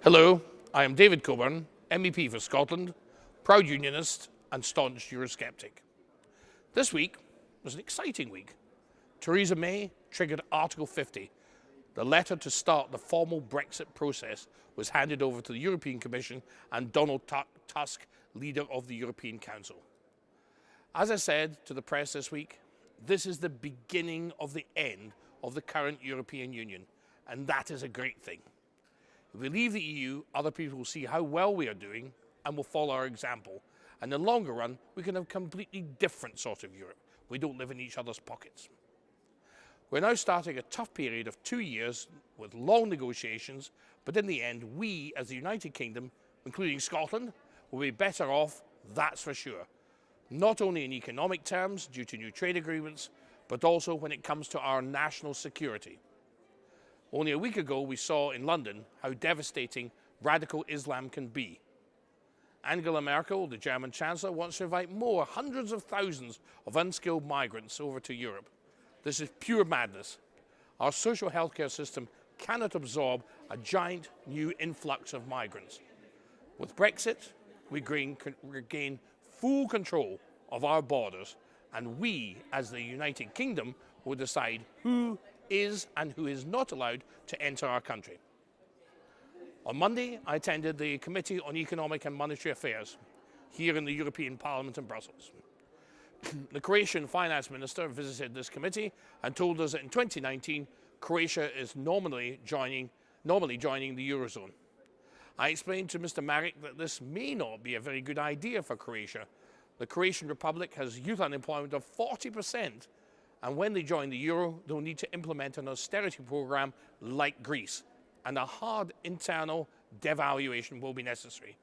Hello, I am David Coburn, MEP for Scotland, proud unionist and staunch Eurosceptic. This week was an exciting week. Theresa May triggered Article 50. The letter to start the formal Brexit process was handed over to the European Commission and Donald Tusk, leader of the European Council. As I said to the press this week, this is the beginning of the end of the current European Union, and that is a great thing. If we leave the EU, other people will see how well we are doing and will follow our example. And in the longer run, we can have a completely different sort of Europe. We don't live in each other's pockets. We're now starting a tough period of 2 years with long negotiations, but in the end, we as the United Kingdom, including Scotland, will be better off, that's for sure. Not only in economic terms due to new trade agreements, but also when it comes to our national security. Only a week ago, we saw in London how devastating radical Islam can be. Angela Merkel, the German Chancellor, wants to invite more hundreds of thousands of unskilled migrants over to Europe. This is pure madness. Our social healthcare system cannot absorb a giant new influx of migrants. With Brexit, we regain full control of our borders, and we, as the United Kingdom, will decide who is and who is not allowed to enter our country. On Monday, I attended the Committee on Economic and Monetary Affairs here in the European Parliament in Brussels. The Croatian finance minister visited this committee and told us that in 2019, Croatia is normally joining the Eurozone. I explained to Mr. Marek that this may not be a very good idea for Croatia. The Croatian Republic has youth unemployment of 40%, and when they join the Euro, they'll need to implement an austerity program like Greece, and a hard internal devaluation will be necessary.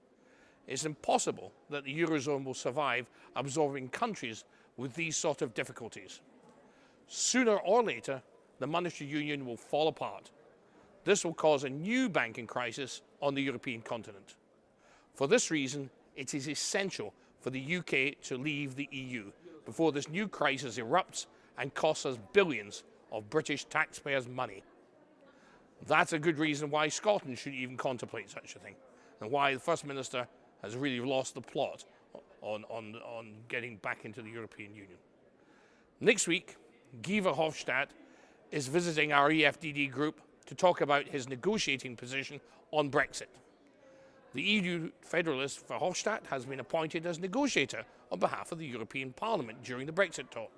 It's impossible that the Eurozone will survive absorbing countries with these sort of difficulties. Sooner or later, the monetary union will fall apart. This will cause a new banking crisis on the European continent. For this reason, it is essential for the UK to leave the EU before this new crisis erupts and costs us billions of British taxpayers' money. That's a good reason why Scotland should even contemplate such a thing, and why the First Minister has really lost the plot on getting back into the European Union. Next week, Guy Verhofstadt is visiting our EFDD group to talk about his negotiating position on Brexit. The EU federalist Verhofstadt has been appointed as negotiator on behalf of the European Parliament during the Brexit talk.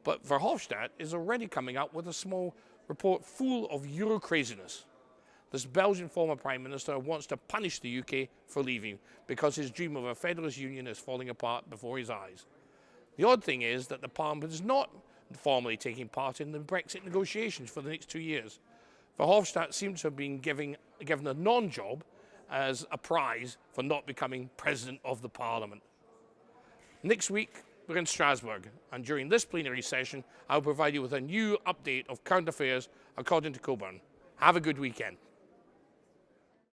But Verhofstadt is already coming up with a small report full of Euro craziness. This Belgian former Prime Minister wants to punish the UK for leaving because his dream of a federalist union is falling apart before his eyes. The odd thing is that the Parliament is not formally taking part in the Brexit negotiations for the next 2 years. Verhofstadt seems to have been given a non-job as a prize for not becoming President of the Parliament. Next week, we're in Strasbourg, and during this plenary session, I'll provide you with a new update of current affairs according to Coburn. Have a good weekend.